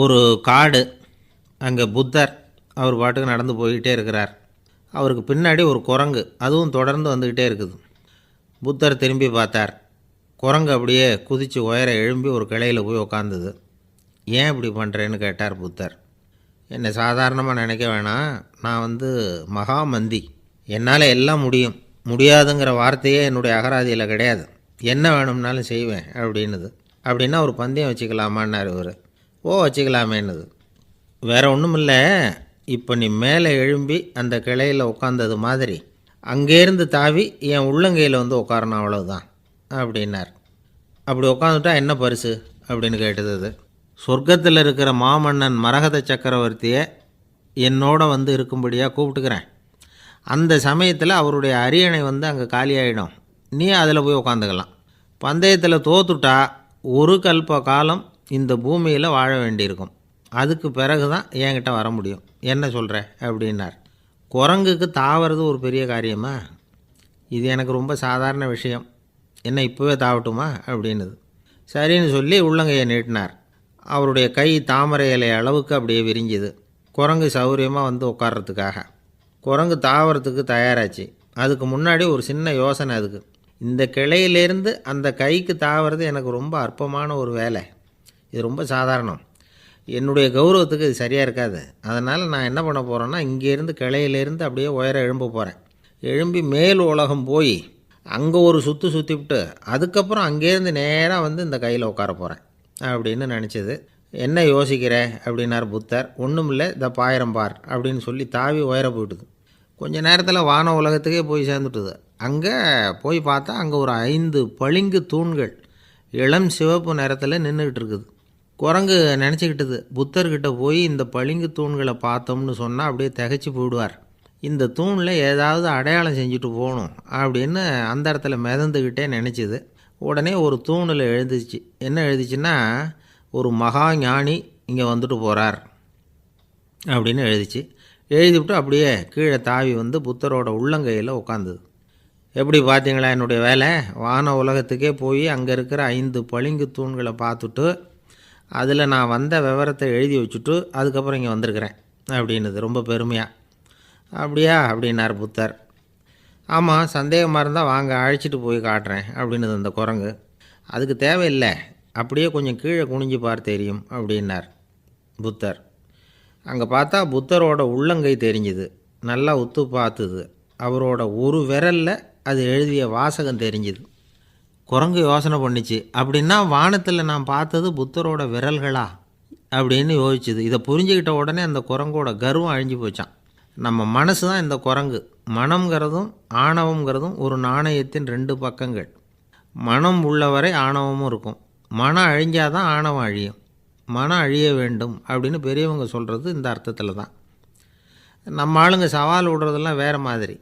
ஒரு காடு. அங்கே புத்தர் அவர் பாட்டுக்கு நடந்து போய்கிட்டே இருக்கிறார். அவருக்கு பின்னாடி ஒரு குரங்கு, அதுவும் தொடர்ந்து வந்துக்கிட்டே இருக்குது. புத்தர் திரும்பி பார்த்தார். குரங்கு அப்படியே குதித்து உயர எழும்பி ஒரு கிளையில் போய் உக்காந்துது. ஏன் இப்படி பண்ணுறேன்னு கேட்டார் புத்தர். என்னை சாதாரணமாக நினைக்க வேணாம், நான் மகாமந்தி, என்னால் எல்லாம் முடியும், முடியாதுங்கிற வார்த்தையே என்னுடைய அகராதியில் கிடையாது, என்ன வேணும்னாலும் செய்வேன் அப்படின்னுது. அப்படின்னா ஒரு பந்தயம் வச்சுக்கலாமான்னார் இவர். ஓ வச்சுக்கலாமேன்னுது. வேறு ஒன்றும் இல்லை, இப்போ நீ மேலே எழும்பி அந்த கிளையில் உட்காந்தது மாதிரி அங்கேருந்து தாவி என் உள்ளங்கையில் உட்காரணும், அவ்வளவுதான் அப்படின்னார். அப்படி உட்காந்துட்டா என்ன பரிசு அப்படின்னு கேட்டது அது. சொர்க்கத்தில் இருக்கிற மாமன்னன் மரகத சக்கரவர்த்தியை என்னோட இருக்கும்படியாக கூப்பிட்டுக்கிறேன். அந்த சமயத்தில் அவருடைய அரியணை அங்கே காலியாகிடும், நீ அதில் போய் உட்காந்துக்கலாம். பந்தயத்தில் தோத்துட்டா ஒரு கல்ப காலம் இந்த பூமியில் வாழ வேண்டியிருக்கும், அதுக்கு பிறகு தான் என்கிட்ட வர முடியும், என்ன சொல்கிற அப்படின்னார். குரங்குக்கு தாவறது ஒரு பெரிய காரியமா? இது எனக்கு ரொம்ப சாதாரண விஷயம், என்ன இப்போவே தாவட்டுமா அப்படின்னுது. சரின்னு சொல்லி உள்ளங்கையை நீட்டினார். அவருடைய கை தாமரை இலை அளவுக்கு அப்படியே விரிஞ்சுது. குரங்கு சௌகரியமாக உட்கார்றதுக்காக. குரங்கு தாவறதுக்கு தயாராச்சு. அதுக்கு முன்னாடி ஒரு சின்ன யோசனை அதுக்கு. இந்த கிளையிலேருந்து அந்த கைக்கு தாவறது எனக்கு ரொம்ப அற்பமான ஒரு வேலை, இது ரொம்ப சாதாரணம், என்னுடைய கௌரவத்துக்கு இது சரியாக இருக்காது. அதனால் நான் என்ன பண்ண போகிறேன்னா, இங்கேருந்து கிளையிலேருந்து அப்படியே உயர எழும்ப போகிறேன். எழும்பி மேல் உலகம் போய் அங்கே ஒரு சுற்றிவிட்டு அதுக்கப்புறம் அங்கேருந்து நேராக இந்த கையில் உட்கார போகிறேன் அப்படின்னு நினச்சிது. என்ன யோசிக்கிற அப்படின்னார் புத்தர். ஒன்றும் இல்லை, இந்த பாயிரம் பார் அப்படின்னு சொல்லி தாவி உயர போயிட்டுது. கொஞ்ச நேரத்தில் வான உலகத்துக்கே போய் சேர்ந்துட்டுது. அங்கே போய் பார்த்தா அங்கே ஒரு 5 பளிங்கு தூண்கள் இளம் சிவப்பு நிறத்தில் நின்றுக்கிட்டு இருக்குது. குரங்கு நினச்சிக்கிட்டது, புத்தர்கிட்ட போய் இந்த பளிங்கு தூண்களை பார்த்தோம்னு சொன்னால் அப்படியே திகைச்சி போயிடுவார், இந்த தூணில் ஏதாவது அடையாளம் செஞ்சுட்டு போகணும் அப்படின்னு அந்த இடத்துல மிதந்துக்கிட்டே நினச்சிது. உடனே ஒரு தூணில் எழுதிச்சு. என்ன எழுதிச்சுன்னா, ஒரு மகா ஞானி இங்கே போகிறார் அப்படின்னு எழுதிச்சு. எழுதிவிட்டு அப்படியே கீழே தாவி புத்தரோட உள்ளங்கையில் உட்காந்துது. எப்படி பார்த்தீங்களா என்னுடைய வேலை? வான உலகத்துக்கே போய் அங்கே இருக்கிற 5 பளிங்கு தூண்களை பார்த்துட்டு அதில் நான் வந்த விவரத்தை எழுதி வச்சுட்டு அதுக்கப்புறம் இங்கே வந்திருக்கிறேன் அப்படின்னுது ரொம்ப பெருமையாக. அப்படியா அப்படின்னார் புத்தர். ஆமாம், சந்தேகமாக இருந்தால் வாங்க, அழைச்சிட்டு போய் காட்டுறேன் அப்படின்னுது அந்த குரங்கு. அதுக்கு தேவையில்லை, அப்படியே கொஞ்சம் கீழே குனிஞ்சு பார் தெரியும் அப்படின்னார் புத்தர். அங்கே பார்த்தா புத்தரோட உள்ளங்கை தெரிஞ்சுது. நல்லா உத்து பார்த்துது. அவரோட ஒரு விரலில் அது எழுதிய வாசகம் தெரிஞ்சுது. குரங்கு யோசனை பண்ணிச்சு, அப்படின்னா வானத்தில் நான் பார்த்தது புத்தரோட விரல்களா அப்படின்னு யோசிச்சுது. இதை புரிஞ்சுக்கிட்ட உடனே அந்த குரங்கோட கர்வம் அழிஞ்சு போச்சான். நம்ம மனசு தான் இந்த குரங்கு. மனம்ங்கிறதும் ஆணவங்கிறதும் ஒரு நாணயத்தின் 2 பக்கங்கள். மனம் உள்ளவரை ஆணவமும் இருக்கும். மனம் அழிஞ்சாதான் ஆணவம் அழியும். மனம் அழிய வேண்டும் அப்படின்னு பெரியவங்க சொல்கிறது இந்த அர்த்தத்தில் தான். நம்ம ஆளுங்க சவால் விடுறதெல்லாம் வேறு மாதிரி.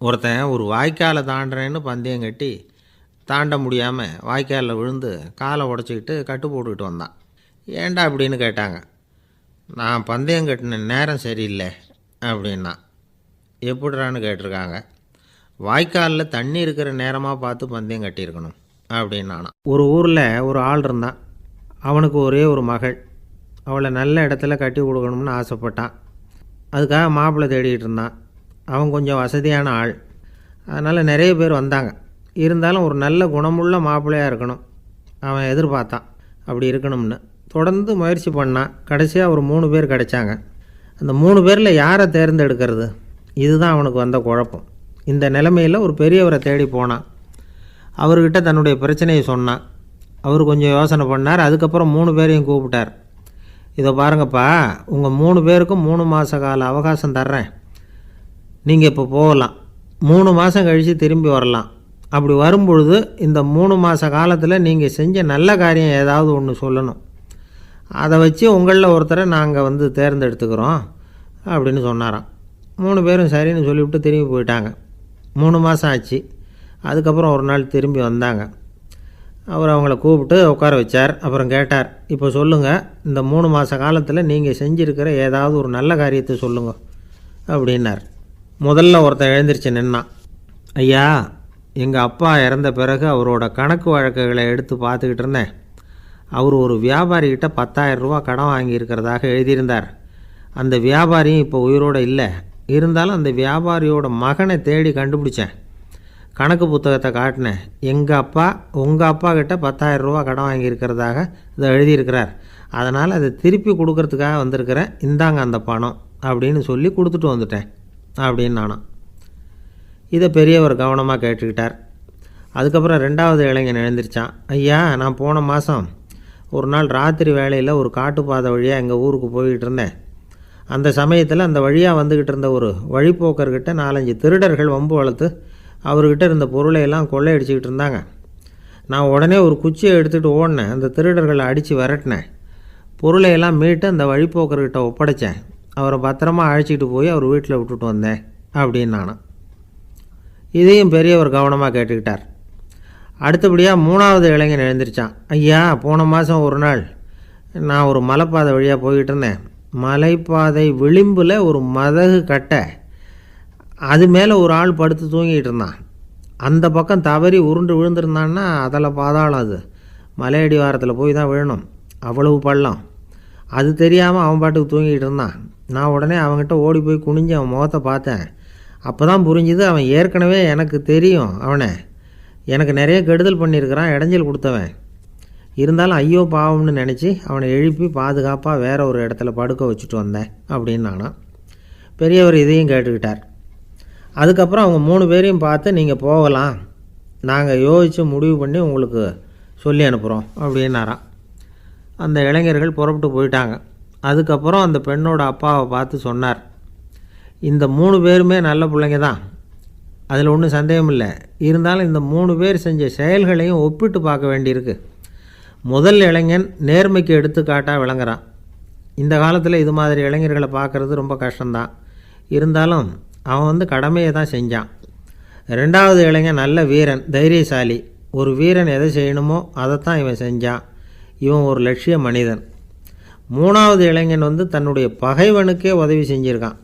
ஒருத்தன் ஒரு வாய்க்காலை தாண்டுறேன்னு பந்தயம் கட்டி தாண்ட முடியாமல் வாய்க்காலில் விழுந்து காலை உடச்சிக்கிட்டு கட்டு போட்டுக்கிட்டு வந்தான். ஏன்டா அப்படின்னு கேட்டாங்க. நான் பந்தயம் கட்டின நேரம் சரியில்லை அப்படின்னா. எப்படிறான்னு கேட்டிருக்காங்க. வாய்க்காலில் தண்ணி இருக்கிற நேரமாக பார்த்து பந்தயம் கட்டியிருக்கணும் அப்படின்னானா. ஒரு ஊரில் ஒரு ஆள் இருந்தான். அவனுக்கு ஒரே ஒரு மகள். அவளை நல்ல இடத்துல கட்டி கொடுக்கணும்னு ஆசைப்பட்டான். அதுக்காக மாப்பிள்ளை தேடிகிட்டு இருந்தான். அவன் கொஞ்சம் வசதியான ஆள், அதனால் நிறைய பேர் வந்தாங்க. இருந்தாலும் ஒரு நல்ல குணமுள்ள மாப்பிள்ளையாக இருக்கணும் அவன் எதிர்பார்த்தான். அப்படி இருக்கணும்னு தொடர்ந்து முயற்சி பண்ணான். கடைசியாக ஒரு 3 பேர் கிடைச்சாங்க. அந்த 3 பேரில் யாரை தேர்ந்தெடுக்கிறது, இதுதான் அவனுக்கு வந்த குழப்பம். இந்த நிலைமையில் ஒரு பெரியவரை தேடி போனான். அவர்கிட்ட தன்னுடைய பிரச்சனையை சொன்னான். அவர் கொஞ்சம் யோசனை பண்ணார். அதுக்கப்புறம் 3 பேரையும் கூப்பிட்டார். இதை பாருங்கப்பா, உங்கள் 3 பேருக்கும் 3 மாத கால அவகாசம் தர்றேன். நீங்கள் இப்போ போகலாம், 3 மாதம் கழித்து திரும்பி வரலாம். அப்படி வரும்பொழுது இந்த 3 மாத காலத்தில் நீங்கள் செஞ்ச நல்ல காரியம் ஏதாவது ஒன்று சொல்லணும். அதை வச்சு உங்களில் ஒருத்தரை நாங்கள் தேர்ந்தெடுத்துக்கிறோம் அப்படின்னு சொன்னாராம். 3 பேரும் சரின்னு சொல்லிவிட்டு திரும்பி போயிட்டாங்க. 3 மாதம் ஆச்சு. அதுக்கப்புறம் ஒரு நாள் திரும்பி வந்தாங்க. அவர் அவங்கள கூப்பிட்டு உட்கார வச்சார். அப்புறம் கேட்டார், இப்போ சொல்லுங்கள், இந்த 3 மாத காலத்தில் நீங்கள் செஞ்சுருக்கிற ஏதாவது ஒரு நல்ல காரியத்தை சொல்லுங்க அப்படின்னார். முதல்ல ஒருத்தன் எழுந்திரிச்சு நின்னான். ஐயா, எங்கள் அப்பா இறந்த பிறகு அவரோட கணக்கு வழக்குகளை எடுத்து பார்த்துக்கிட்டு இருந்தேன். அவர் ஒரு வியாபாரிகிட்ட 10,000 ரூபா கடன் வாங்கியிருக்கிறதாக எழுதியிருந்தார். அந்த வியாபாரியும் இப்போ உயிரோடு இல்லை. இருந்தாலும் அந்த வியாபாரியோட மகனை தேடி கண்டுபிடிச்சேன். கணக்கு புத்தகத்தை காட்டினேன். எங்கள் அப்பா உங்கள் அப்பா கிட்ட 10,000 ரூபா கடன் வாங்கியிருக்கிறதாக இதை எழுதியிருக்கிறார். அதனால் அதை திருப்பி கொடுக்கறதுக்காக வந்திருக்கிறேன். இந்தாங்க அந்த பணம் அப்படின்னு சொல்லி கொடுத்துட்டு வந்துட்டேன் அப்படின்னு நானும். இதை பெரியவர் கவனமாக கேட்டுக்கிட்டார். அதுக்கப்புறம் 2வது இளைஞன் எழுந்திரிச்சான். ஐயா, நான் போன மாதம் ஒரு நாள் ராத்திரி வேளையில் ஒரு காட்டுப்பாதை வழியாக எங்கள் ஊருக்கு போய்கிட்டு இருந்தேன். அந்த சமயத்தில் அந்த வழியாக வந்துக்கிட்டு இருந்த ஒரு வழிப்போக்கர்கிட்ட 4-5 திருடர்கள் வம்பு வளர்த்து அவர்கிட்ட இருந்த பொருளை எல்லாம் கொள்ளையடிச்சிக்கிட்டு இருந்தாங்க. நான் உடனே ஒரு குச்சியை எடுத்துகிட்டு ஓடினேன். அந்த திருடர்களை அடித்து விரட்டினேன். பொருளையெல்லாம் மீட்டு அந்த வழிப்போக்கர்கிட்ட ஒப்படைச்சேன். அவரை பத்திரமா அழைச்சிக்கிட்டு போய் அவர் வீட்டில் விட்டுட்டு வந்தேன் அப்படின்னு நானும். இதையும் பெரியவர் கவனமாக கேட்டுக்கிட்டார். அடுத்தபடியாக 3வது இளைஞன் எழுந்திரிச்சான். ஐயா, போன மாதம் ஒரு நாள் நான் ஒரு மலைப்பாதை வழியாக போய்கிட்டு இருந்தேன். மலைப்பாதை விளிம்பில் ஒரு மதகு கட்டை, அது மேலே ஒரு ஆள் படுத்து தூங்கிட்டு இருந்தான். அந்த பக்கம் தவறி உருண்டு விழுந்திருந்தான்னா அதில் பாதாளம். அது மலையடி வாரத்தில் போய் தான் விழணும். அவ்வளவு பள்ளம். அது தெரியாமல் அவன் பாட்டுக்கு தூங்கிட்டு இருந்தான். நான் உடனே அவன்கிட்ட ஓடி போய் குனிஞ்சு அவன் முகத்தை பார்த்தேன். அப்போ தான் புரிஞ்சுது, அவன் ஏற்கனவே எனக்கு தெரியும். அவனை எனக்கு நிறைய கெடுதல் பண்ணியிருக்கிறான், இடைஞ்சல் கொடுத்தவன். இருந்தாலும் ஐயோ பாவம்னு நினச்சி அவனை எழுப்பி பாதுகாப்பாக வேற ஒரு இடத்துல படுக்க வச்சுட்டு வந்தேன் அப்படின்னு நானும். பெரியவர் இதையும் கேட்டுக்கிட்டார். அதுக்கப்புறம் அவங்க 3 பேரையும் பார்த்து, நீங்கள் போகலாம், நாங்கள் யோசித்து முடிவு பண்ணி உங்களுக்கு சொல்லி அனுப்புகிறோம் அப்படின்னாராம். அந்த இளைஞர்கள் புறப்பட்டு போயிட்டாங்க. அதுக்கப்புறம் அந்த பெண்ணோட அப்பாவை பார்த்து சொன்னார், இந்த 3 பேருமே நல்ல பிள்ளைங்க தான், அதில் ஒன்றும் சந்தேகம் இல்லை. இருந்தாலும் இந்த 3 பேர் செஞ்ச செயல்களையும் ஒப்பிட்டு பார்க்க வேண்டியிருக்கு. முதல் இளைஞன் நேர்மைக்கு எடுத்துக்காட்டாக விளங்குறான். இந்த காலத்தில் இது மாதிரி இளைஞர்களை பார்க்குறது ரொம்ப கஷ்டம்தான். இருந்தாலும் அவன் கடமையை தான் செஞ்சான். 2வது இளைஞன் நல்ல வீரன், தைரியசாலி. ஒரு வீரன் எதை செய்யணுமோ அதைத்தான் இவன் செஞ்சான். இவன் ஒரு லட்சிய மனிதன். 3வது இளைஞன் தன்னுடைய பகைவனுக்கே உதவி செஞ்சுருக்கான்.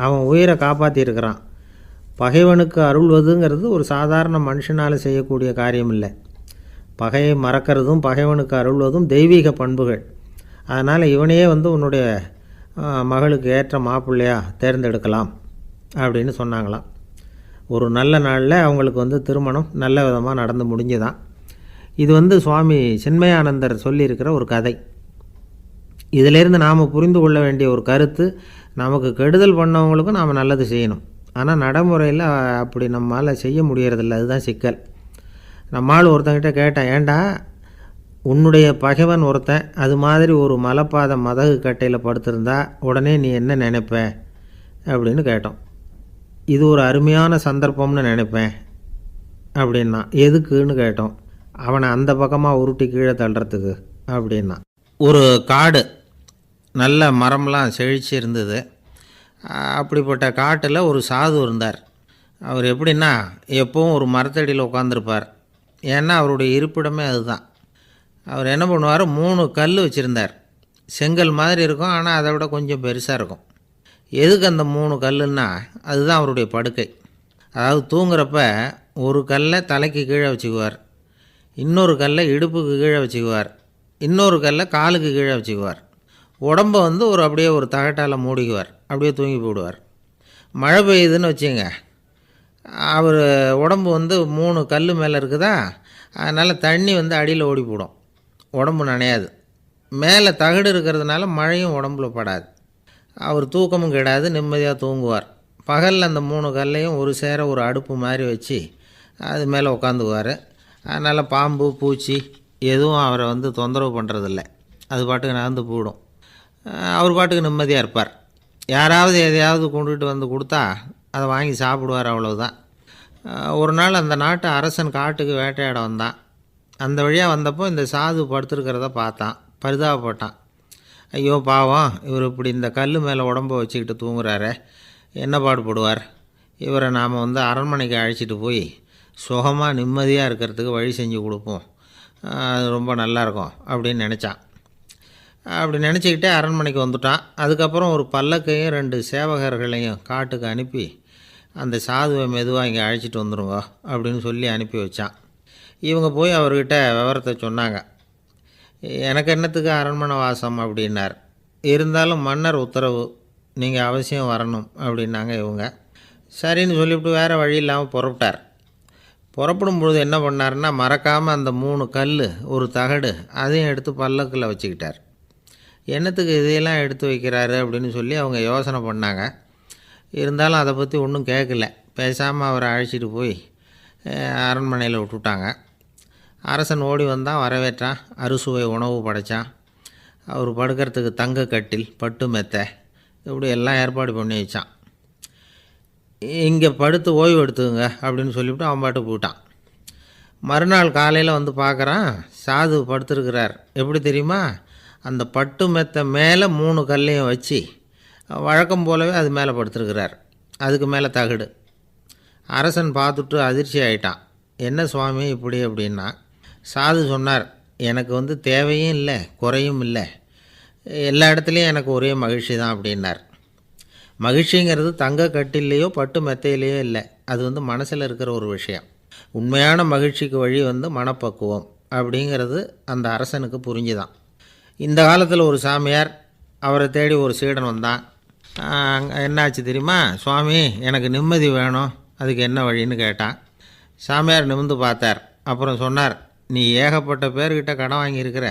அவன் உயிரை காப்பாற்றியிருக்கிறான். பகைவனுக்கு அருள்வதுங்கிறது ஒரு சாதாரண மனுஷனால் செய்யக்கூடிய காரியம் இல்லை. பகையை மறக்கிறதும் பகைவனுக்கு அருள்வதும் தெய்வீக பண்புகள். அதனால் இவனையே உன்னுடைய மகளுக்கு ஏற்ற மாப்பிள்ளையாக தேர்ந்தெடுக்கலாம் அப்படின்னு சொன்னாங்களாம். ஒரு நல்ல நாளில் அவங்களுக்கு திருமணம் நல்ல விதமாக நடந்து முடிஞ்சுதான். இது சுவாமி சின்மயானந்தர் சொல்லியிருக்கிற ஒரு கதை. இதிலேருந்து நாம் புரிந்து கொள்ள வேண்டிய ஒரு கருத்து, நமக்கு கெடுதல் பண்ணவங்களுக்கும் நாம் நல்லது செய்யணும். ஆனால் நடைமுறையில் அப்படி நம்மளால் செய்ய முடியறதில்ல. அதுதான் சிக்கல். நம்மால் ஒருத்தங்கிட்ட கேட்டேன், ஏண்டா உன்னுடைய பகைவன் ஒருத்தன் அது மாதிரி ஒரு மலைப்பாதை மதகு கட்டையில் படுத்திருந்தா உடனே நீ என்ன நினைப்ப அப்படின்னு கேட்டோம். இது ஒரு அருமையான சந்தர்ப்பம்னு நினைப்பேன் அப்படின்னா. எதுக்குன்னு கேட்டோம். அவனை அந்த பக்கமாக உருட்டி கீழே தள்ளுறதுக்கு அப்படின்னா. ஒரு காடு, நல்ல மரம்லாம் செழிச்சு இருந்தது. அப்படிப்பட்ட காட்டில் ஒரு சாது இருந்தார். அவர் எப்படின்னா எப்போவும் ஒரு மரத்தடியில் உட்காந்துருப்பார். ஏன்னா அவருடைய இருப்பிடமே அதுதான். அவர் என்ன பண்ணுவார், 3 கல் வச்சுருந்தார். செங்கல் மாதிரி இருக்கும், ஆனால் அதை விட கொஞ்சம் பெருசாக இருக்கும். எதுக்கு அந்த 3 கல்லுன்னா அதுதான் அவருடைய படுக்கை. அதாவது தூங்குறப்ப ஒரு கல்லை தலைக்கு கீழே வச்சுக்குவார், இன்னொரு கல்லை இடுப்புக்கு கீழே வச்சுக்குவார், இன்னொரு கல்லை காலுக்கு கீழே வச்சுக்குவார். உடம்பை ஒரு அப்படியே ஒரு தகட்டால் மூடிக்குவார். அப்படியே தூங்கி போடுவார். மழை பெய்யுதுன்னு வச்சுங்க, அவர் உடம்பு 3 கல் மேலே இருக்குதா, அதனால் தண்ணி அடியில் ஓடி போடும், உடம்பு நனையாது. மேலே தகடு இருக்கிறதுனால மழையும் உடம்புல படாது. அவர் தூக்கமும் கெடாது, நிம்மதியாக தூங்குவார். பகலில் அந்த 3 கல்லையும் ஒரு சேர ஒரு அடுப்பு மாதிரி வச்சு அது மேலே உட்காந்துக்குவார். அதனால் பாம்பு பூச்சி எதுவும் அவரை தொந்தரவு பண்ணுறதில்ல. அது பாட்டுக்கு நடந்து போயிடும். அவர் பாட்டுக்கு நிம்மதியாக இருப்பார். யாராவது எதையாவது கொண்டுகிட்டு கொடுத்தா அதை வாங்கி சாப்பிடுவார், அவ்வளவுதான். ஒரு நாள் அந்த நாட்டு அரசன் காட்டுக்கு வேட்டையாட வந்தான். அந்த வழியாக வந்தப்போ இந்த சாது படுத்துருக்கிறத பார்த்தான், பரிதாபப்பட்டான். ஐயோ பாவம், இவர் இப்படி இந்த கல் மேலே உடம்பை வச்சுக்கிட்டு தூங்குறாரே, என்ன பாடுபடுவார். இவரை நாம் அரண்மனைக்கு அழைச்சிட்டு போய் சுகமாக நிம்மதியாக இருக்கிறதுக்கு வழி செஞ்சு கொடுப்போம், அது ரொம்ப நல்லாயிருக்கும் அப்படின்னு நினச்சான். அப்படி நினச்சிக்கிட்டே அரண்மனைக்கு வந்துட்டான். அதுக்கப்புறம் ஒரு பல்லக்கையும் 2 சேவகர்களையும் காட்டுக்கு அனுப்பி அந்த சாதுவை மெதுவாக இங்கே அழைச்சிட்டு வந்துடுங்க அப்படின்னு சொல்லி அனுப்பி வச்சான். இவங்க போய் அவர்கிட்ட விவரத்தை சொன்னாங்க. எனக்கு என்னத்துக்கு அரண்மனை வாசம் அப்படின்னார். இருந்தாலும் மன்னர் உத்தரவு, நீங்கள் அவசியம் வரணும் அப்படின்னாங்க இவங்க. சரின்னு சொல்லிவிட்டு வேறு வழி இல்லாமல் புறப்பட்டார். புறப்படும் பொழுது என்ன பண்ணார்னா, மறக்காமல் அந்த 3 கல், ஒரு தகடு அதையும் எடுத்து பல்லக்கில் வச்சுக்கிட்டார். என்னத்துக்கு இதையெல்லாம் எடுத்து வைக்கிறாரு அப்படின்னு சொல்லி அவங்க யோசனை பண்ணாங்க. இருந்தாலும் அதை பற்றி ஒன்றும் கேட்கல. பேசாமல் அவரை அழைச்சிட்டு போய் அரண்மனையில் விட்டுட்டாங்க. அரசன் ஓடி வந்தான், வரவேற்றான், அறுசுவை உணவு படைத்தான். அவர் படுக்கிறதுக்கு தங்க கட்டில், பட்டு மெத்தை, இப்படி எல்லாம் ஏற்பாடு பண்ணி வச்சான். இங்கே படுத்து ஓய்வு எடுத்துங்க அப்படின்னு சொல்லிவிட்டு அவன் பாட்டு போயிட்டான். மறுநாள் காலையில் வந்து பார்க்குறான், சாது படுத்துருக்கிறார். எப்படி தெரியுமா? அந்த பட்டு மெத்தை மேலே 3 கல்லையும் வச்சு வழக்கம் போலவே அது மேலே படுத்துருக்கிறார். அதுக்கு மேலே தகடு. அரசன் பார்த்துட்டு அதிர்ச்சி ஆகிட்டான். என்ன சுவாமி இப்படி அப்படின்னா, சாது சொன்னார், எனக்கு தேவையும் இல்லை குறையும் இல்லை, எல்லா இடத்துலையும் எனக்கு ஒரே மகிழ்ச்சி தான் அப்படின்னார். மகிழ்ச்சிங்கிறது தங்க கட்டிலேயோ பட்டு மெத்தையிலேயோ இல்லை, அது மனசில் இருக்கிற ஒரு விஷயம். உண்மையான மகிழ்ச்சிக்கு வழி மனப்பக்குவம் அப்படிங்கிறது அந்த அரசனுக்கு புரிஞ்சுதான். இந்த காலத்தில் ஒரு சாமியார், அவரை தேடி ஒரு சீடன் வந்தான். என்னாச்சு தெரியுமா? சுவாமி, எனக்கு நிம்மதி வேணும், அதுக்கு என்ன வழின்னு கேட்டான். சாமியார் நிமிர்ந்து பார்த்தார். அப்புறம் சொன்னார், நீ ஏகப்பட்ட பேர்கிட்ட கடன் வாங்கியிருக்கிற,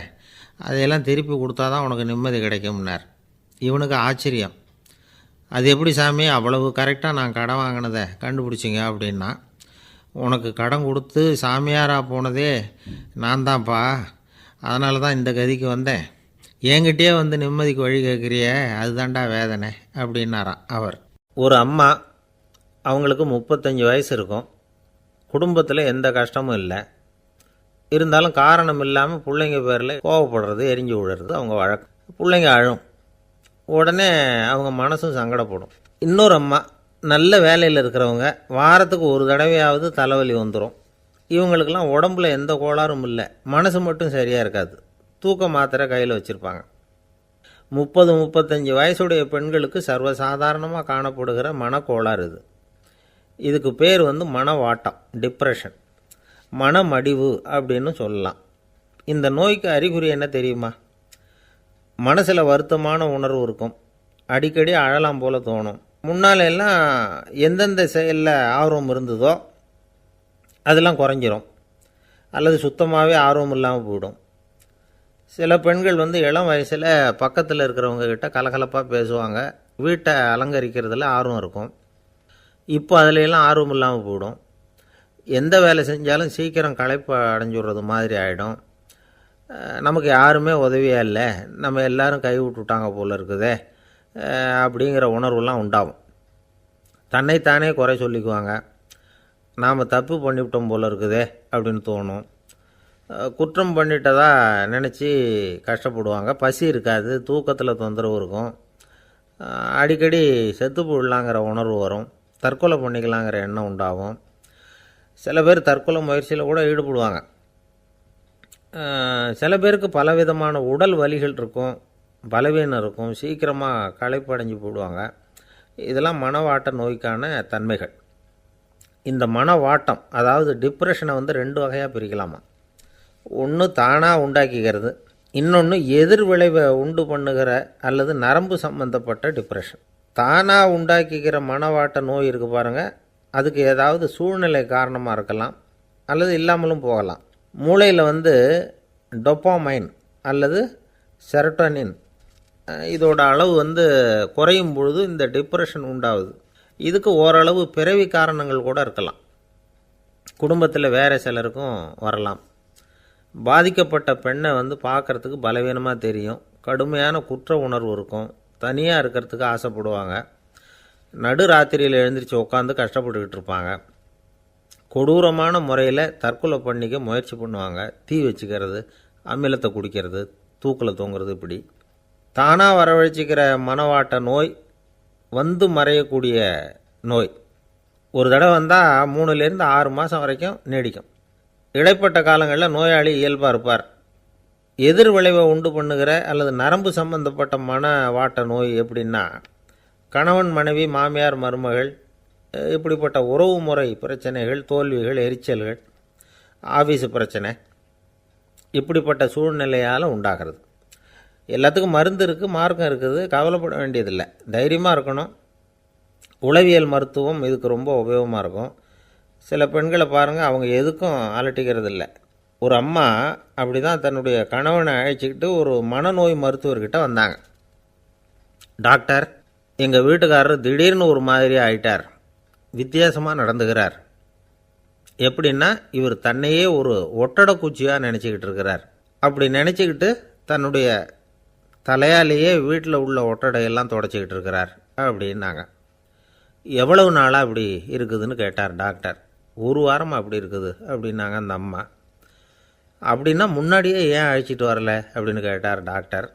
அதையெல்லாம் திருப்பி கொடுத்தா தான் உனக்கு நிம்மதி கிடைக்கும்னார். இவனுக்கு ஆச்சரியம். அது எப்படி சாமி, அவ்வளவு கரெக்டாக நான் கடன் வாங்கினதை கண்டுபிடிச்சிங்க அப்படின்னா, உனக்கு கடன் கொடுத்து சாமியாராக போனதே நான் தான்ப்பா, அதனால தான் இந்த கதிக்கு வந்தேன். என்கிட்டயே நிம்மதிக்கு வழி கேட்குறியே, அதுதான்டா வேதனை அப்படின்னாராம் அவர். ஒரு அம்மா, அவங்களுக்கு 35 வயசு இருக்கும். குடும்பத்தில் எந்த கஷ்டமும் இல்லை. இருந்தாலும் காரணம் இல்லாமல் பிள்ளைங்க பேரில் கோவப்படுறது, எரிஞ்சு விழுறது அவங்க வழக்கம். பிள்ளைங்க அழும், உடனே அவங்க மனசும் சங்கடப்படும். இன்னொரு அம்மா, நல்ல வேலையில் இருக்கிறவங்க, வாரத்துக்கு ஒரு தடவையாவது தலைவலி வந்துடும். இவங்களுக்கெல்லாம் உடம்புல எந்த கோளாறும் இல்லை, மனசு மட்டும் சரியாக இருக்காது. தூக்க மாத்திரை கையில் வச்சுருப்பாங்க. 30-35 வயசுடைய பெண்களுக்கு சர்வசாதாரணமாக காணப்படுகிற மனக்கோளாறு இது. இதுக்கு பேர் மனவாட்டம், டிப்ரெஷன், மனமடிவு அப்படின்னு சொல்லலாம். இந்த நோய்க்கு அறிகுறி என்ன தெரியுமா? மனசில் வருத்தமான உணர்வு இருக்கும், அடிக்கடி அழலாம் போல தோணும். முன்னால் எல்லாம் எந்தெந்த செயலில் ஆர்வம் இருந்ததோ அதெல்லாம் குறைஞ்சிரும், அல்லது சுத்தமாகவே ஆர்வம் இல்லாமல் போயிடும். சில பெண்கள் இளம் வயசில் பக்கத்தில் இருக்கிறவங்க கிட்ட கலகலப்பாக பேசுவாங்க, வீட்டை அலங்கரிக்கிறதுல ஆர்வம் இருக்கும். இப்போ அதிலெல்லாம் ஆர்வம் இல்லாமல் போயிடும். எந்த வேலை செஞ்சாலும் சீக்கிரம் களைப்பு அடைஞ்சுடுறது மாதிரி ஆகிடும். நமக்கு யாருமே உதவியாக இல்லை, நம்ம எல்லோரும் கை விட்டுட்டாங்க போல் இருக்குதே அப்படிங்கிற உணர்வுலாம் உண்டாகும். தன்னைத்தானே குறை சொல்லிக்குவாங்க. நாம் தப்பு பண்ணிவிட்டோம் போல் இருக்குதே அப்படின்னு தோணும். குற்றம் பண்ணிட்டதா நினச்சி கஷ்டப்படுவாங்க. பசி இருக்காது, தூக்கத்தில் தொந்தரவு இருக்கும். அடிக்கடி செத்து போடலாங்கிற உணர்வு வரும். தற்கொலை பண்ணிக்கலாங்கிற எண்ணம் உண்டாகும். சில பேர் தற்கொலை முயற்சியில் கூட ஈடுபடுவாங்க. சில பேருக்கு பலவிதமான உடல் வலிகள் இருக்கும், பலவீனம் இருக்கும், சீக்கிரமாக களைப்படைஞ்சு போடுவாங்க. இதெல்லாம் மனவாட்ட நோய்க்கான தன்மைகள். இந்த மனவாட்டம், அதாவது டிப்ரெஷனை 2 வகையாக பிரிக்கலாமா. ஒன்று தானாக உண்டாக்கிக்கிறது, இன்னொன்று எதிர் விளைவை உண்டு பண்ணுகிற அல்லது நரம்பு சம்பந்தப்பட்ட டிப்ரெஷன். தானாக உண்டாக்கிக்கிற மனவாட்ட நோய் இருக்குது பாருங்கள், அதுக்கு ஏதாவது சூழ்நிலை காரணமாக இருக்கலாம், அல்லது இல்லாமலும் போகலாம். மூளையில் டொப்பாமைன் அல்லது செரோட்டோனின் இதோட அளவு குறையும் பொழுது இந்த டிப்ரெஷன் உண்டாகுது. இதுக்கு ஓரளவு பிறவி காரணங்கள் கூட இருக்கலாம். குடும்பத்தில் வேறு சிலருக்கும் வரலாம். பாதிக்கப்பட்ட பெண்ணை பார்க்குறதுக்கு பலவீனமாக தெரியும், கடுமையான குற்ற உணர்வு இருக்கும், தனியாக இருக்கிறதுக்கு ஆசைப்படுவாங்க, நடு ராத்திரியில் எழுந்திரிச்சு உட்காந்து கஷ்டப்பட்டுக்கிட்டு இருப்பாங்க, கொடூரமான முறையில் தற்கொலை பண்ணிக்க முயற்சி பண்ணுவாங்க, தீ வச்சுக்கிறது, அமிலத்தை குடிக்கிறது, தூக்கில் தூங்குறது. இப்படி தானாக வரவழைச்சிக்கிற மனவாட்ட நோய் மறையக்கூடிய நோய். ஒரு தடவை வந்தால் 3லேருந்து 6 மாதம் வரைக்கும் நீடிக்கும். இடைப்பட்ட காலங்களில் நோயாளி இயல்பாக இருப்பார். எதிர் விளைவை உண்டு பண்ணுகிற அல்லது நரம்பு சம்பந்தப்பட்ட மனவாட்ட நோய் எப்படின்னா, கணவன் மனைவி, மாமியார் மருமகள், இப்படிப்பட்ட உறவு முறை பிரச்சனைகள், தோல்விகள், எரிச்சல்கள், ஆஃபீஸு பிரச்சனை, இப்படிப்பட்ட சூழ்நிலையால் உண்டாகிறது. எல்லாத்துக்கும் மருந்து இருக்குது, மார்க்கம் இருக்குது, கவலைப்பட வேண்டியதில்லை, தைரியமாக இருக்கணும். உளவியல் மருத்துவம் இதுக்கு ரொம்ப உபயோகமாக இருக்கும். சில பெண்களை பாருங்கள், அவங்க எதுக்கும் அலட்டிக்கிறது இல்லை. ஒரு அம்மா அப்படி தான் தன்னுடைய கணவனை அழைச்சிக்கிட்டு ஒரு மனநோய் மருத்துவர்கிட்ட வந்தாங்க. டாக்டர், எங்கள் வீட்டுக்காரர் திடீர்னு ஒரு மாதிரி ஆயிட்டார், வித்தியாசமாக நடந்துக்கிறார். எப்படின்னா, இவர் தன்னையே ஒரு ஒட்டடை குச்சியாக நினச்சிக்கிட்டு இருக்கிறார். அப்படி நினச்சிக்கிட்டு தன்னுடைய தலையாலேயே வீட்டில் உள்ள ஒட்டடையெல்லாம் தொடச்சிக்கிட்டு இருக்கிறார் அப்படின்னாங்க. எவ்வளவு நாளாக அப்படி இருக்குதுன்னு கேட்டார் டாக்டர். ஒரு வாரமாக அப்படி இருக்குது அப்படின்னாங்க அந்த அம்மா. அப்படின்னா முன்னாடியே ஏன் அழைச்சிட்டு வரல அப்படின்னு கேட்டார் டாக்டர்.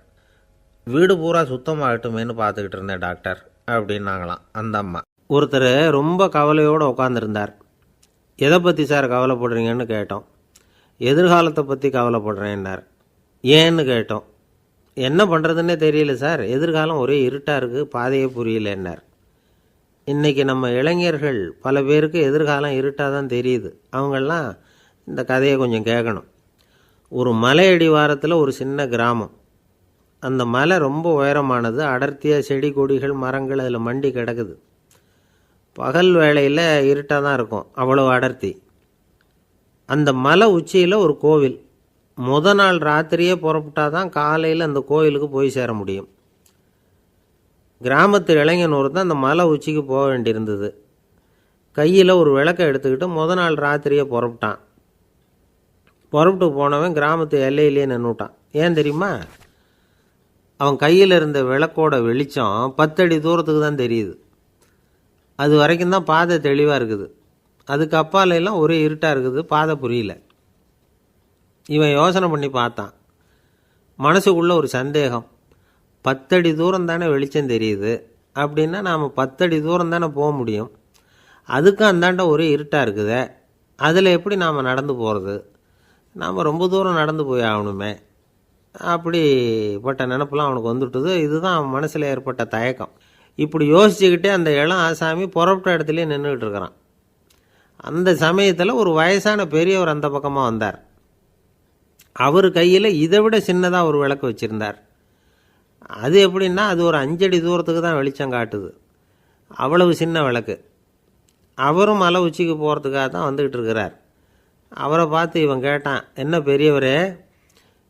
வீடு பூரா சுத்தமாகட்டுமேனு பார்த்துக்கிட்டு இருந்தேன் டாக்டர் அப்படின்னாங்களாம் அந்த அம்மா. ஒருத்தர் ரொம்ப கவலையோடு உட்காந்துருந்தார். எதை பற்றி சார் கவலைப்படுறீங்கன்னு கேட்டோம். எதிர்காலத்தை பற்றி கவலைப்படுறேன்னார். ஏன்னு கேட்டோம். என்ன பண்ணுறதுன்னே தெரியல சார், எதிர்காலம் ஒரே இருட்டாக இருக்குது, பாதையே புரியலன்னார். இன்றைக்கி நம்ம இளைஞர்கள் பல பேருக்கு எதிர்காலம் இருட்டாக தான் தெரியுது. அவங்கெல்லாம் இந்த கதையை கொஞ்சம் கேட்கணும். ஒரு மலை அடிவாரத்தில் ஒரு சின்ன கிராமம். அந்த மலை ரொம்ப உயரமானது, அடர்த்தியாக செடி கொடிகள் மரங்கள் அதில் மண்டி கிடக்குது. பகல் வேளையில் இருட்டாக தான் இருக்கும், அவ்வளோ அடர்த்தி. அந்த மலை உச்சியில் ஒரு கோவில். நாள் ராத்திரியே புறப்பட்டால் தான் காலையில் அந்த கோயிலுக்கு போய் சேர முடியும். கிராமத்து இளைஞன் ஒருத்தன் அந்த மலை உச்சிக்கு போக வேண்டியிருந்தது. கையில் ஒரு விளக்கை எடுத்துக்கிட்டு நாள் ராத்திரியே புறப்பட்டான். புறப்பட்டு போனவன் கிராமத்து எல்லையிலேயே நின்றுட்டான். ஏன் தெரியுமா? அவன் கையில் இருந்த விளக்கோட வெளிச்சம் 10 அடி தூரத்துக்கு தான் தெரியுது. அது வரைக்கும் தான் பாதை தெளிவாக இருக்குது. அதுக்கு அப்பாலெல்லாம் ஒரே இருட்டாக இருக்குது, பாதை புரியல. இவன் யோசனை பண்ணி பார்த்தான். மனசுக்குள்ள ஒரு சந்தேகம். 10 அடி தூரம் தானே வெளிச்சம் தெரியுது, அப்படின்னா நாம் 10 அடி தூரம் தானே போக முடியும். அதுக்கும் அந்தாண்ட ஒரே இருட்டாக இருக்குதே, அதில் எப்படி நாம் நடந்து போகிறது? நாம் ரொம்ப தூரம் நடந்து போய் ஆகணுமே. அப்படிப்பட்ட நினப்பெல்லாம் அவனுக்கு வந்துவிட்டது. இதுதான் அவன் மனசில் ஏற்பட்ட தயக்கம். இப்படி யோசிச்சுக்கிட்டே அந்த இளம் ஆசாமி புறப்பட்ட இடத்துலையே நின்றுக்கிட்டு இருக்கிறான். அந்த சமயத்தில் ஒரு வயசான பெரியவர் அந்த பக்கமாக வந்தார். அவர் கையில் இதை விட சின்னதாக ஒரு விளக்கு வச்சுருந்தார். அது எப்படின்னா, அது ஒரு 5 அடி தூரத்துக்கு தான் வெளிச்சம் காட்டுது, அவ்வளவு சின்ன விளக்கு. அவரும் மலை உச்சிக்கு போகிறதுக்காக தான் வந்துக்கிட்டு இருக்கிறார். அவரை பார்த்து இவன் கேட்டான், என்ன பெரியவரே,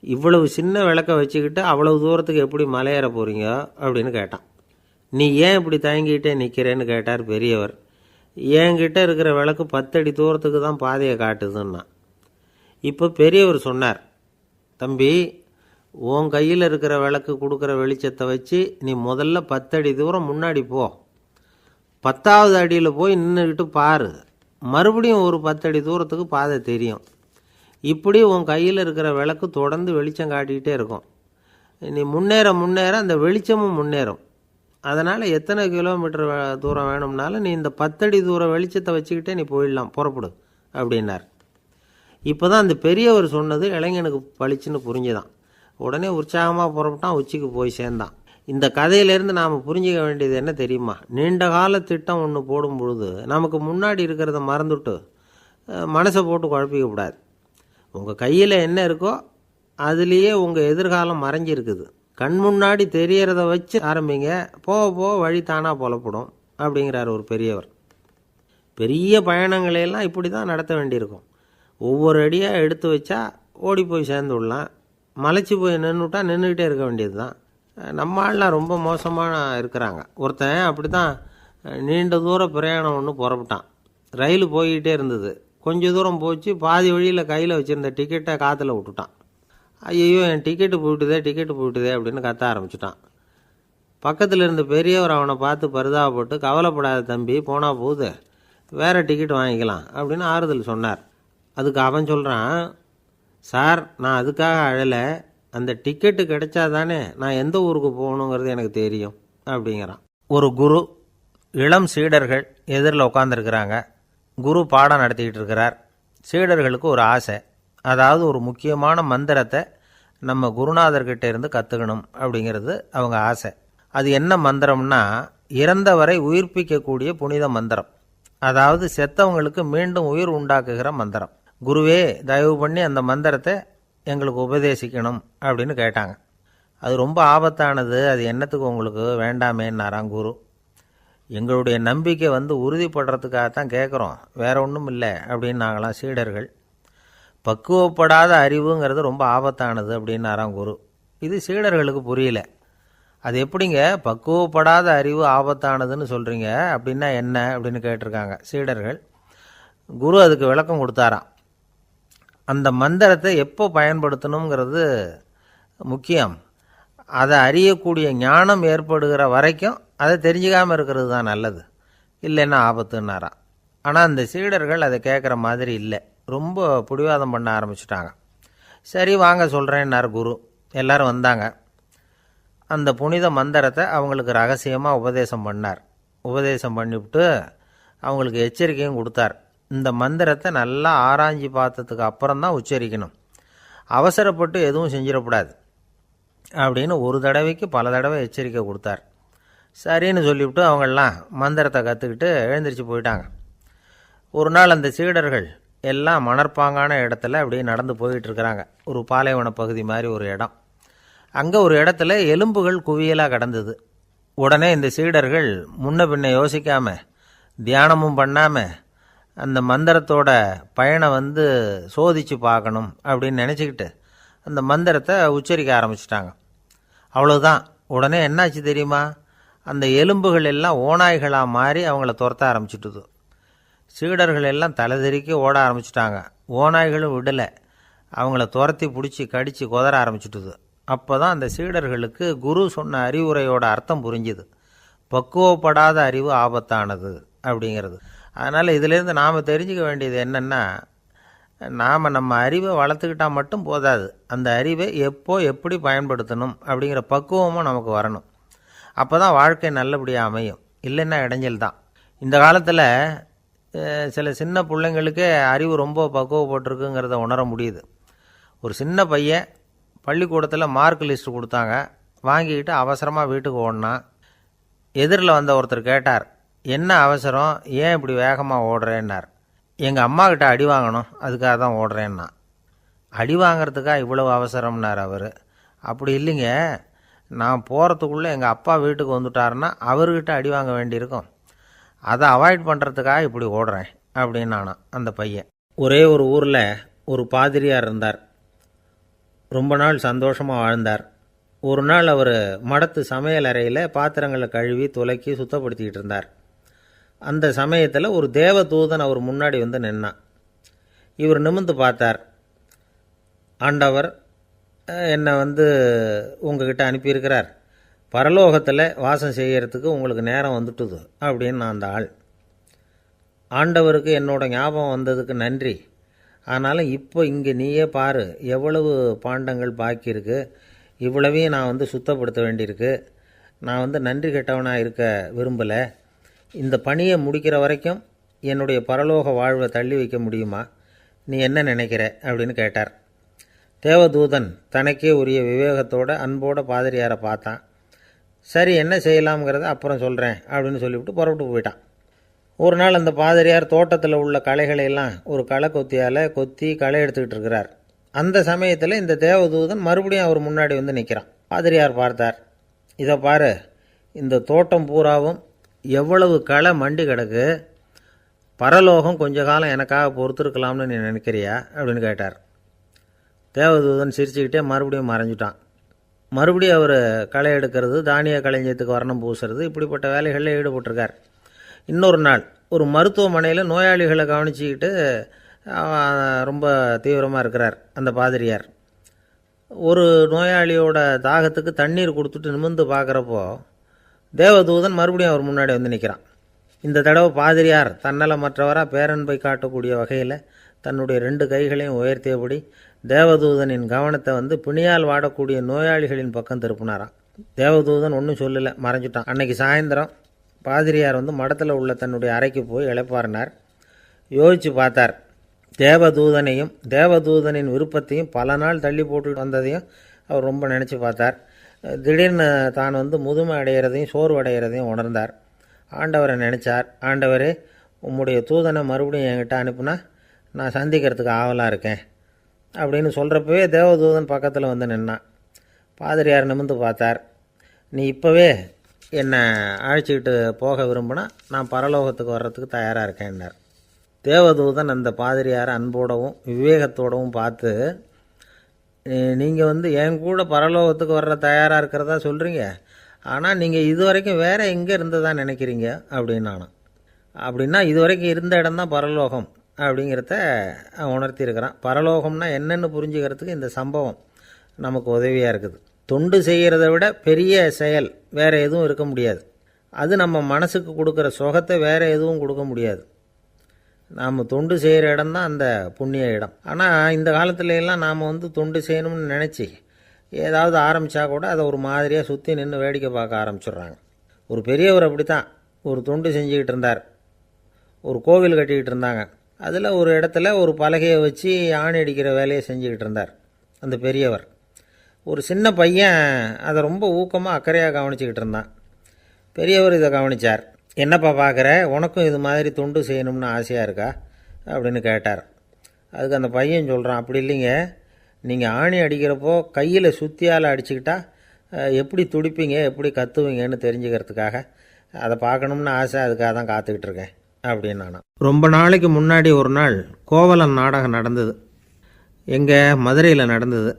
இவ்வளவு சின்ன விளக்கை வச்சுக்கிட்டு அவ்வளவு தூரத்துக்கு எப்படி மலையேற போகிறீங்க அப்படின்னு கேட்டான். நீ ஏன் இப்படி தயங்கிட்டே நிற்கிறேன்னு கேட்டார் பெரியவர். என்கிட்ட இருக்கிற விளக்கு 10 அடி தூரத்துக்கு தான் பாதையை காட்டுதுன்னா. இப்போ பெரியவர் சொன்னார், தம்பி, உன் கையில் இருக்கிற விளக்கு கொடுக்குற வெளிச்சத்தை வச்சு நீ முதல்ல 10 அடி தூரம் முன்னாடி போ. 10வது அடியில் போய் நின்றுக்கிட்டு பாரு, மறுபடியும் ஒரு 10 அடி தூரத்துக்கு பாதை தெரியும். இப்படி உன் கையில் இருக்கிற விளக்கு தொடர்ந்து வெளிச்சம் காட்டிக்கிட்டே இருக்கும். நீ முன்னேற முன்னேற அந்த வெளிச்சமும் முன்னேறும். அதனால் எத்தனை கிலோமீட்டர் தூரம் வேணும்னாலும் நீ இந்த 10 அடி தூரம் வெளிச்சத்தை வச்சுக்கிட்டே நீ போயிடலாம், புறப்படு அப்படின்னார். இப்போ தான் அந்த பெரியவர் சொன்னது இளைஞனுக்கு பளிச்சுன்னு புரிஞ்சுதான். உடனே உற்சாகமாக புறப்பட்டான், உச்சிக்கு போய் சேர்ந்தான். இந்த கதையிலேருந்து நாம் புரிஞ்சிக்க வேண்டியது என்ன தெரியுமா? நீண்ட கால திட்டம் ஒன்று போடும் பொழுது நமக்கு முன்னாடி இருக்கிறத மறந்துவிட்டு மனசை போட்டு குழப்பிக்கக்கூடாது. உங்கள் கையில் என்ன இருக்கோ அதுலேயே உங்கள் எதிர்காலம் மறைஞ்சிருக்குது. கண் முன்னாடி தெரியறத வச்சு ஆரம்பிங்க, போக போக வழி தானாக புலப்படும் அப்படிங்கிறார் ஒரு பெரியவர். பெரிய பயணங்களையெல்லாம் இப்படி தான் நடத்த வேண்டியிருக்கும். ஒவ்வொரு அடியாக எடுத்து வச்சா ஓடி போய் சேர்ந்து விடலாம். மலைச்சி போய் நின்றுட்டா நின்றுக்கிட்டே இருக்க வேண்டியது தான். நம்ம ஆள்லாம் ரொம்ப மோசமாக இருக்கிறாங்க. ஒருத்தன் அப்படி தான் நீண்ட தூர பிரயாணம் ஒன்று புறப்பட்டான். ரயில் போய்கிட்டே இருந்தது. கொஞ்சம் தூரம் போச்சு, பாதி வழியில் கையில் வச்சுருந்த டிக்கெட்டை காற்றுல விட்டுட்டான். ஐயோ, என் டிக்கெட்டு போயிட்டுதே அப்படின்னு கத்த ஆரம்பிச்சிட்டான். பக்கத்தில் இருந்த பெரியவர் அவனை பார்த்து பரிதாபப்பட்டு, கவலைப்படாத தம்பி, போனால் போகுது, வேறு டிக்கெட் வாங்கிக்கலாம் அப்படின்னு ஆறுதல் சொன்னார். அதுக்கு அவன் சொல்கிறான், சார், நான் அதுக்காக அழலை, அந்த டிக்கெட்டு கிடைச்சா தானே நான் எந்த ஊருக்கு போகணுங்கிறது எனக்கு தெரியும் அப்படிங்கிறான். ஒரு குரு, இளம் சீடர்கள் எதிரில் உட்காந்துருக்கிறாங்க. குரு பாடம் நடத்திக்கிட்டு இருக்கிறார். சீடர்களுக்கு ஒரு ஆசை, அதாவது ஒரு முக்கியமான மந்திரத்தை நம்ம குருநாதர்கிட்ட இருந்து கற்றுக்கணும் அப்படிங்கிறது அவங்க ஆசை. அது என்ன மந்திரம்னா, இறந்தவரை உயிர்ப்பிக்கக்கூடிய புனித மந்திரம், அதாவது செத்தவங்களுக்கு மீண்டும் உயிர் உண்டாக்குகிற மந்திரம். குருவே, தயவு பண்ணி அந்த மந்திரத்தை எங்களுக்கு உபதேசிக்கணும் அப்படின்னு கேட்டாங்க. அது ரொம்ப ஆபத்தானது, அது என்னத்துக்கு உங்களுக்கு வேண்டாமேன்னாராம் குரு. எங்களுடைய நம்பிக்கை உறுதிப்படுறதுக்காகத்தான் கேட்குறோம், வேற ஒன்றும் இல்லை அப்படின்னு நாங்களாம் சீடர்கள். பக்குவப்படாத அறிவுங்கிறது ரொம்ப ஆபத்தானது அப்படின்னாராம் குரு. இது சீடர்களுக்கு புரியல. அது எப்படிங்க பக்குவப்படாத அறிவு ஆபத்தானதுன்னு சொல்கிறீங்க, அப்படின்னா என்ன அப்படின்னு கேட்டிருக்காங்க சீடர்கள். குரு அதுக்கு விளக்கம் கொடுத்தாராம். அந்த மந்திரத்தை எப்போ பயன்படுத்தணுங்கிறது முக்கியம். அதை அறியக்கூடிய ஞானம் ஏற்படுகிற வரைக்கும் அதை தெரிஞ்சுக்காமல் இருக்கிறது தான் நல்லது, இல்லைன்னா ஆபத்துன்னாராம். ஆனால் அந்த சீடர்கள் அதை கேட்குற மாதிரி இல்லை, ரொம்ப பிடிவாதம் பண்ண ஆரம்பிச்சிட்டாங்க. சரி வாங்க சொல்கிறேன்னார் குரு. எல்லாரும் வந்தாங்க. அந்த புனித மந்திரத்தை அவங்களுக்கு ரகசியமாக உபதேசம் பண்ணார். உபதேசம் பண்ணிவிட்டு அவங்களுக்கு எச்சரிக்கையும் கொடுத்தார். இந்த மந்திரத்தை நல்லா ஆராய்ச்சி பார்த்ததுக்கு அப்புறம்தான் உச்சரிக்கணும், அவசரப்பட்டு எதுவும் செஞ்சிடக்கூடாது அப்படின்னு ஒரு தடவைக்கு பல தடவை எச்சரிக்கை கொடுத்தார். சரின்னு சொல்லிவிட்டு அவங்கெல்லாம் மந்திரத்தை கற்றுக்கிட்டு எழுந்திரிச்சு போயிட்டாங்க. ஒரு நாள் அந்த சீடர்கள் எல்லாம் மணற்பாங்கான இடத்துல அப்படியே நடந்து போயிட்டுருக்கிறாங்க. ஒரு பாலைவன பகுதி மாதிரி ஒரு இடம். அங்கே ஒரு இடத்துல எலும்புகள் குவியலாக கிடந்தது. உடனே இந்த சீடர்கள் முன்ன பின்ன யோசிக்காமல், தியானமும் பண்ணாமல், அந்த மந்திரத்தோட பயனை சோதித்து பார்க்கணும் அப்படின்னு நினச்சிக்கிட்டு அந்த மந்திரத்தை உச்சரிக்க ஆரம்பிச்சிட்டாங்க. அவ்வளோதான். உடனே என்னாச்சு தெரியுமா? அந்த எலும்புகள் எல்லாம் ஓநாய்களாக மாறி அவங்கள துரத்த ஆரம்பிச்சிட்டுது. சீடர்கள் எல்லாம் தலைதெறிக்கி ஓட ஆரம்பிச்சிட்டாங்க. ஓநாய்களும் விடலை, அவங்கள துரத்தி பிடிச்சி கடித்து கொதற ஆரம்பிச்சிட்டுது. அப்போ தான் அந்த சீடர்களுக்கு குரு சொன்ன அறிவுரையோட அர்த்தம் புரிஞ்சுது. பக்குவப்படாத அறிவு ஆபத்தானது அப்படிங்கிறது. அதனால் இதிலேருந்து நாம் தெரிஞ்சுக்க வேண்டியது என்னென்னா, நாம் நம்ம அறிவை வளர்த்துக்கிட்டால் மட்டும் போதாது, அந்த அறிவை எப்போ எப்படி பயன்படுத்தணும் அப்படிங்கிற பக்குவமும் நமக்கு வரணும். அப்போ தான் வாழ்க்கை நல்லபடியாக அமையும், இல்லைன்னா இடைஞ்சல் தான். இந்த காலத்தில் சில சின்ன பிள்ளைங்களுக்கே அறிவு ரொம்ப பக்குவப்பட்டிருக்குங்கிறத உணர முடியுது. ஒரு சின்ன பையன் பள்ளிக்கூடத்தில் மார்க் லிஸ்ட் கொடுத்தாங்க, வாங்கிக்கிட்டு அவசரமாக வீட்டுக்கு ஓடினான். எதிரில் வந்த ஒருத்தர் கேட்டார், என்ன அவசரம், ஏன் இப்படி வேகமாக ஓடுறேன்னார். எங்கள் அம்மா கிட்ட அடி வாங்கணும், அதுக்காக தான் ஓடுறேன்னா. அடி வாங்கிறதுக்காக இவ்வளவு அவசரம்னார் அவர். அப்படி இல்லைங்க, நான் போகிறதுக்குள்ளே எங்கள் அப்பா வீட்டுக்கு வந்துட்டாருன்னா அவர்கிட்ட அடி வாங்க வேண்டியிருக்கும், அதை அவாய்ட் பண்ணுறதுக்காக இப்படி ஓடுறேன் அப்படின்னு நானான் அந்த பையன். ஒரே ஒரு ஊரில் ஒரு பாதிரியார் இருந்தார். ரொம்ப நாள் சந்தோஷமாக வாழ்ந்தார். ஒரு நாள் அவர் மடத்து சமையல் அறையில் பாத்திரங்களை கழுவி துலக்கி சுத்தப்படுத்திக்கிட்டு இருந்தார். அந்த சமயத்தில் ஒரு தேவதூதன் அவர் முன்னாடி நின்னான். இவர் நிமிர்ந்து பார்த்தார். ஆண்டவர் என்னை உங்ககிட்ட அனுப்பியிருக்கிறார், பரலோகத்தில் வாசம் செய்கிறதுக்கு உங்களுக்கு நேரம் வந்துட்டுது அப்படின்னு நான் அந்த ஆள். ஆண்டவருக்கு என்னோட ஞாபகம் வந்ததுக்கு நன்றி. ஆனாலும் இப்போ இங்கே நீயே பாரு, எவ்வளவு பாண்டங்கள் பாக்கி இருக்குது, இவ்வளவையும் நான் சுத்தப்படுத்த வேண்டியிருக்கு. நான் நன்றி கெட்டவனாக இருக்க விரும்பலை. இந்த பணியை முடிக்கிற வரைக்கும் என்னுடைய பரலோக வாழ்வை தள்ளி வைக்க முடியுமா, நீ என்ன நினைக்கிற அப்படின்னு கேட்டார். தேவதூதன் தனக்கே உரிய விவேகத்தோட அன்போட பாதிரியாரை பார்த்தான். சரி என்ன செய்யலாம்ங்கிறத அப்புறம் சொல்கிறேன் அப்படின்னு சொல்லிவிட்டு புறப்பட்டு போயிட்டான். ஒரு நாள் அந்த பாதிரியார் தோட்டத்தில் உள்ள களைகளையெல்லாம் ஒரு களை கொத்தியால் கொத்தி களை எடுத்துக்கிட்டு இருக்கிறார். அந்த சமயத்தில் இந்த தேவதூதன் மறுபடியும் அவர் முன்னாடி நிற்கிறான். பாதிரியார் பார்த்தார். இதை பாரு, இந்த தோட்டம் பூராவும் எவ்வளவு களை மண்டி கிடக்கு, பரலோகம் கொஞ்ச காலம் எனக்காக பொறுத்திருக்கலாம்னு நீ நினைக்கிறியா அப்படின்னு கேட்டார். தேவதூதன் சிரிச்சுக்கிட்டே மறுபடியும் மறைஞ்சிட்டான். மறுபடியும் அவர் களை எடுக்கிறது, தானிய களஞ்சியத்துக்கு வர்ணம் பூசுறது, இப்படிப்பட்ட வேலைகளில் ஈடுபட்டிருக்கார். இன்னொரு நாள் ஒரு மருத்துவமனையில் நோயாளிகளை கவனிச்சிக்கிட்டு ரொம்ப தீவிரமாக இருக்கிறார் அந்த பாதிரியார். ஒரு நோயாளியோட தாகத்துக்கு தண்ணீர் கொடுத்துட்டு நிமிர்ந்து பார்க்குறப்போ தேவதூதன் மறுபடியும் அவர் முன்னாடி நிற்கிறான். இந்த தடவை பாதிரியார் தன்னலமற்றவராக பேரன்பை காட்டக்கூடிய வகையில் தன்னுடைய 2 கைகளையும் உயர்த்தியபடி தேவதூதனின் கவனத்தை பிணியால் வாடக்கூடிய நோயாளிகளின் பக்கம் திருப்பினாராம். தேவதூதன் ஒன்றும் சொல்லலை, மறைஞ்சிட்டான். அன்னைக்கு சாயந்தரம் பாதிரியார் மடத்தில் உள்ள தன்னுடைய அறைக்கு போய் இளைப்பாறினார். யோசித்து பார்த்தார். தேவதூதனையும் தேவதூதனின் விருப்பத்தையும் பல நாள் தள்ளி போட்டு வந்ததையும் அவர் ரொம்ப நினச்சி பார்த்தார். திடீர்னு தான் முதுமை அடைகிறதையும் சோர்வு அடைகிறதையும் உணர்ந்தார். ஆண்டவரை நினச்சார். ஆண்டவரே, உம்முடைய தூதனை மறுபடியும் என்கிட்ட அனுப்புனா நான் சந்திக்கிறதுக்கு ஆவலாக இருக்கேன் அப்படின்னு சொல்கிறப்பவே தேவதூதன் பக்கத்தில் வந்து நின்னான். பாதிரியார் நிமிர்ந்து பார்த்தார். நீ இப்போவே என்னை அழைச்சிக்கிட்டு போக விரும்பினா நான் பரலோகத்துக்கு வர்றதுக்கு தயாராக இருக்கேன்னார். தேவதூதன் அந்த பாதிரியாரை அன்போடவும் விவேகத்தோடவும் பார்த்து, நீங்கள் என் கூட பரலோகத்துக்கு வர்ற தயாராக இருக்கிறதா சொல்கிறீங்க, ஆனால் நீங்கள் இது வரைக்கும் வேறு எங்கே இருந்ததா நினைக்கிறீங்க அப்படின்னு நானும். அப்படின்னா இது வரைக்கும் இருந்த இடம் தான் பரலோகம் அப்படிங்கிறத உணர்த்தியிருக்கிறான். பரலோகம்னா என்னென்னு புரிஞ்சுக்கிறதுக்கு இந்த சம்பவம் நமக்கு உதவியாக இருக்குது. தொண்டு செய்கிறத விட பெரிய செயல் வேறு எதுவும் இருக்க முடியாது. அது நம்ம மனசுக்கு கொடுக்குற சுகத்தை வேறு எதுவும் கொடுக்க முடியாது. நாம் தொண்டு செய்கிற இடம் தான் அந்த புண்ணிய இடம். ஆனால் இந்த காலத்துல எல்லாம் நாம் தொண்டு செய்யணும்னு நினச்சி ஏதாவது ஆரம்பித்தா கூட அதை ஒரு மாதிரியாக சுற்றி நின்று வேடிக்கை பார்க்க ஆரம்பிச்சிடுறாங்க. ஒரு பெரியவர் அப்படி தான் ஒரு தொண்டு செஞ்சுக்கிட்டு இருந்தார். ஒரு கோவில் கட்டிக்கிட்டு இருந்தாங்க. அதில் ஒரு இடத்துல ஒரு பலகையை வச்சு ஆணி அடிக்கிற வேலையை செஞ்சுக்கிட்டு இருந்தார் அந்த பெரியவர். ஒரு சின்ன பையன் அதை ரொம்ப ஊக்கமாக அக்கறையாக கவனிச்சிக்கிட்டு இருந்தான். பெரியவர் இதை கவனித்தார். என்னப்பா பார்க்குற, உனக்கும் இது மாதிரி தொண்டு செய்யணும்னு ஆசையாக இருக்கா அப்படின்னு கேட்டார். அதுக்கு அந்த பையன் சொல்கிறான், அப்படி இல்லைங்க, நீங்கள் ஆணி அடிக்கிறப்போ கையில் சுத்தியால் அடிச்சுக்கிட்டா எப்படி துடிப்பீங்க எப்படி கத்துவீங்கன்னு தெரிஞ்சுக்கிறதுக்காக அதை பார்க்கணும்னு ஆசை, அதுக்காக தான் காத்துக்கிட்டு இருக்கேன் அப்படின்னு நானும். ரொம்ப நாளைக்கு முன்னாடி ஒரு நாள் கோவலன் நாடகம் நடந்தது. எங்கள் மதுரையில் நடந்தது.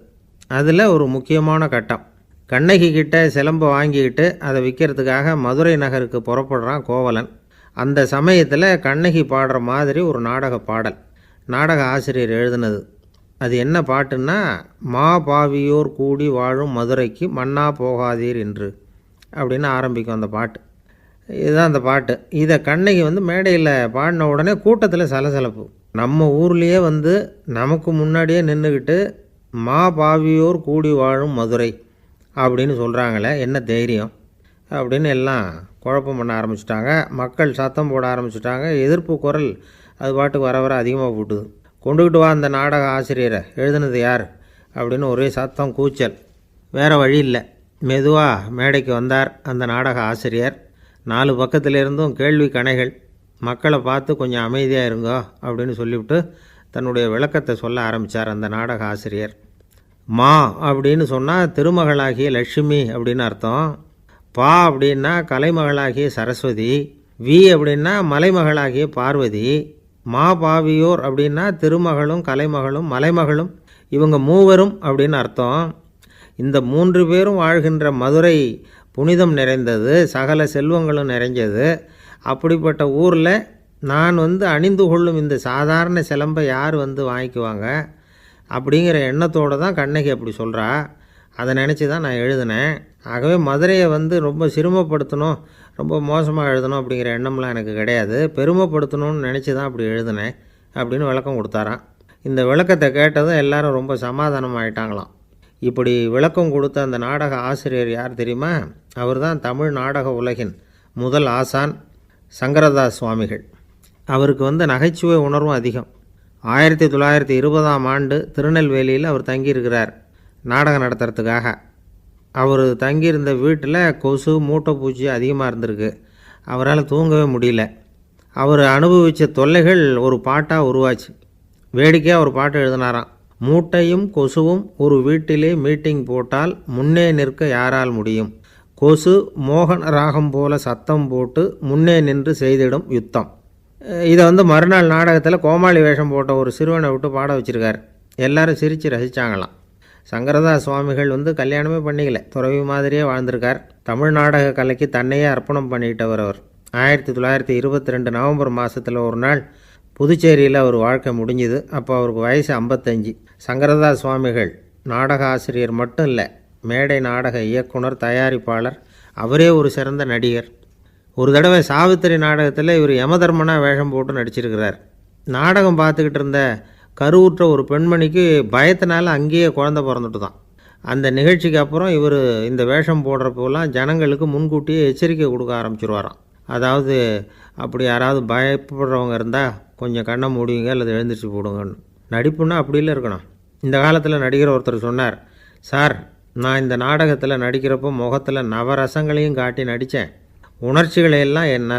அதில் ஒரு முக்கியமான கட்டம். கண்ணகி கிட்ட சிலம்பை வாங்கிக்கிட்டு அதை விற்கிறதுக்காக மதுரை நகருக்கு புறப்படுறான் கோவலன். அந்த சமயத்தில் கண்ணகி பாடுற மாதிரி ஒரு நாடக பாடல் நாடக ஆசிரியர் எழுதினது. அது என்ன பாட்டுன்னா, மா பாவியோர் கூடி வாழும் மதுரைக்கு மன்னா போகாதீர் என்று அப்படின்னு ஆரம்பிக்கும் அந்த பாட்டு. இதுதான் அந்த பாட்டு. இதை கண்ணகி மேடையில் பாடின உடனே கூட்டத்தில் சலசலப்பு. நம்ம ஊர்லேயே நமக்கு முன்னாடியே நின்றுக்கிட்டு மா பாவியோர் கூடி வாழும் மதுரை அப்படின்னு சொல்கிறாங்களே, என்ன தைரியம் அப்படின்னு எல்லாம் குழப்பம் பண்ண ஆரம்பிச்சிட்டாங்க. மக்கள் சத்தம் போட ஆரம்பிச்சிட்டாங்க. எதிர்ப்பு குரல் அது பாட்டுக்கு வர வர அதிகமாக போட்டுது. கொண்டுக்கிட்டு வா அந்த நாடக ஆசிரியரை, எழுதுனது யார் அப்படின்னு ஒரே சத்தம் கூச்சல். வேறு வழி இல்லை. மெதுவாக மேடைக்கு வந்தார் அந்த நாடக ஆசிரியர். 4 பக்கத்திலிருந்தும் கேள்வி கணைகள். மக்களை பார்த்து கொஞ்சம் அமைதியாக இருங்கோ அப்படின்னு சொல்லிவிட்டு தன்னுடைய விளக்கத்தை சொல்ல ஆரம்பித்தார் அந்த நாடக ஆசிரியர். மா அப்படின்னு சொன்னால் திருமகளாகிய லட்சுமி அப்படின்னு அர்த்தம். பா அப்படின்னா கலைமகளாகிய சரஸ்வதி. வி அப்படின்னா மலைமகளாகிய பார்வதி. மா பாவியோர் அப்படின்னா திருமகளும் கலைமகளும் மலைமகளும், இவங்க மூவரும் அப்படின்னு அர்த்தம். இந்த 3 பேரும் வாழ்கின்ற மதுரை புனிதம் நிறைந்தது, சகல செல்வங்களும் நிறைஞ்சது. அப்படிப்பட்ட ஊரில் நான் அணிந்து கொள்ளும் இந்த சாதாரண சிலம்பை யார் வாங்கிக்குவாங்க அப்படிங்கிற எண்ணத்தோடு தான் கண்ணகி அப்படி சொல்கிறா. அதை நினச்சி தான் நான் எழுதினேன். ஆகவே மதுரையை ரொம்ப சிரமப்படுத்தணும், ரொம்ப மோசமாக எழுதணும் அப்படிங்கிற எண்ணம்லாம் எனக்கு கிடையாது. பெருமைப்படுத்தணும்னு நினச்சி தான் அப்படி எழுதினேன் அப்படின்னு விளக்கம் கொடுத்தாராம். இந்த விளக்கத்தை கேட்டதும் எல்லாரும் ரொம்ப சமாதானம் ஆகிட்டாங்களாம். இப்படி விளக்கம் கொடுத்த அந்த நாடக ஆசிரியர் யார் தெரியுமா? அவர் தான் தமிழ் நாடக உலகின் முதல் ஆசான் சங்கரதாஸ் சுவாமிகள். அவருக்கு நகைச்சுவை உணர்வும் அதிகம். 1920ஆம் ஆண்டு திருநெல்வேலியில் அவர் தங்கியிருக்கிறார் நாடகம் நடத்துறதுக்காக. அவர் தங்கியிருந்த வீட்டில் கொசு மூட்டைப்பூச்சி அதிகமாக இருந்திருக்கு. அவரால் தூங்கவே முடியல. அவர் அனுபவித்த தொல்லைகள் ஒரு பாட்டாக உருவாச்சு. வேடிக்கையாக ஒரு பாட்டு எழுதினாராம். மூட்டையும் கொசுவும் ஒரு வீட்டிலே மீட்டிங் போட்டால் முன்னே நிற்க யாரால் முடியும்? கொசு மோகன ராகம் போல சத்தம் போட்டு முன்னே நின்று செய்திடும் யுத்தம். இதை மறுநாள் நாடகத்தில் கோமாளி வேஷம் போட்ட ஒரு சிறுவனை விட்டு பாட வச்சுருக்கார். எல்லாரும் சிரித்து ரசித்தாங்களாம். சங்கரதாஸ் சுவாமிகள் கல்யாணமே பண்ணிக்கல, துறவி மாதிரியே வாழ்ந்திருக்கார். தமிழ் நாடக கலைக்கு தன்னையே அர்ப்பணம் பண்ணிக்கிட்டவர் அவர். 1922 நவம்பர் மாதத்தில் ஒரு நாள் புதுச்சேரியில் அவர் வாழ்க்கை முடிஞ்சுது. அப்போ அவருக்கு வயசு 55. சங்கரதாஸ் சுவாமிகள் நாடக ஆசிரியர் மட்டும் இல்லை, மேடை நாடக இயக்குனர், தயாரிப்பாளர், அவரே ஒரு சிறந்த நடிகர். ஒரு தடவை சாவித்திரி நாடகத்தில் இவர் யமதர்மனாக வேஷம் போட்டு நடிச்சிருக்கிறார். நாடகம் பார்த்துக்கிட்டு இருந்த கருவுற்ற ஒரு பெண்மணிக்கு பயத்தினால அங்கேயே குழந்தை பிறந்துட்டு தான். அந்த நிகழ்ச்சிக்கு அப்புறம் இவர் இந்த வேஷம் போடுறப்போலாம் ஜனங்களுக்கு முன்கூட்டியே எச்சரிக்கை கொடுக்க ஆரம்பிச்சிருவாராம். அதாவது அப்படி யாராவது பயப்படுறவங்க இருந்தால் கொஞ்சம் கண்ணை மூடிங்க அல்லது எழுந்திரிச்சு போடுங்கன்னு. நடிப்புன்னா அப்படிலாம் இருக்கணும். இந்த காலத்தில் நடிகர் ஒருத்தர் சொன்னார், சார் நான் இந்த நாடகத்தில் நடிக்கிறப்போ முகத்தில் நவரசங்களையும் காட்டி நடித்தேன், உணர்ச்சிகளை எல்லாம் என்னால்